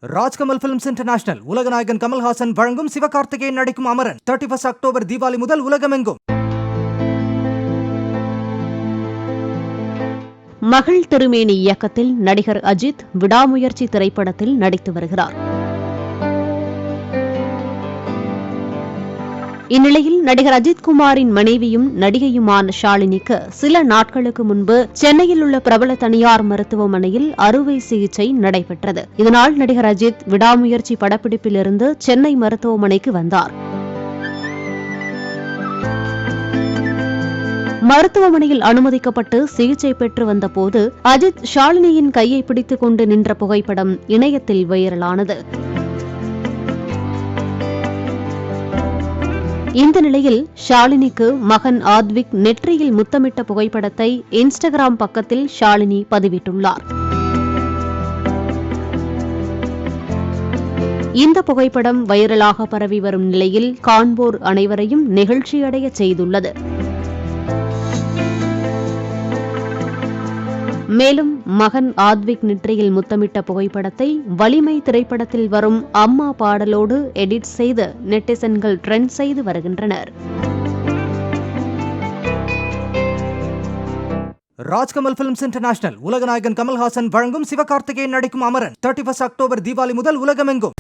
Rajkamal films international உலகநாயகன் கமல்ஹாசன் வழங்கும் சிவகார்த்திகேயன் நடிக்கும் Amaran 31 October Deepavali முதல் உலகமெங்கும். மகள் திருமேனி இயக்கத்தில் நடிகர் அஜித் விடாமுயற்சி திரைப்படத்தில் நடித்து வருகிறார். இந்நிலையில் நடிகர் அஜித்குமாரின் மனைவியும் நடிகையுமான ஷாலினிக்கு சில நாட்களுக்கு முன்பு சென்னையில் உள்ள பிரபல தனியார் மருத்துவமனையில் அறுவை சிகிச்சை நடைபெற்றது. இதனால் நடிகர் அஜித் விடாமுயற்சி படப்பிடிப்பிலிருந்து சென்னை மருத்துவமனைக்கு வந்தார். மருத்துவமனையில் அனுமதிக்கப்பட்டு சிகிச்சை பெற்று வந்தபோது அஜித் ஷாலினியின் கையை பிடித்துக் கொண்டு நின்ற புகைப்படம் இணையத்தில் வைரலானது. இந்த நிலையில் ஷாலினிக்கு மகன் ஆத்விக் நெற்றியில் முத்தமிட்ட புகைப்படத்தை இன்ஸ்டாகிராம் பக்கத்தில் ஷாலினி பதிவிட்டுள்ளார். இந்த புகைப்படம் வைரலாக பரவி வரும் நிலையில் காண்போர் அனைவரையும் நெகிழ்ச்சியடைய செய்துள்ளது. மேலும் மகன் ஆத்விக் நெற்றியில் முத்தமிட்ட புகைப்படத்தை வலிமை திரைப்படத்தில் வரும் அம்மா பாடலோடு எடிட் செய்து நெட்டிசன்கள் ட்ரெண்ட் செய்து வருகின்றனர். ராஜ்கமல் பிலிம்ஸ் இன்டர்நேஷனல் உலகநாயகன் கமல்ஹாசன் வழங்கும் சிவகார்த்திகேயன் நடிக்கும் அமரன் 31 அக்டோபர் தீபாவளி முதல் உலகமெங்கும்.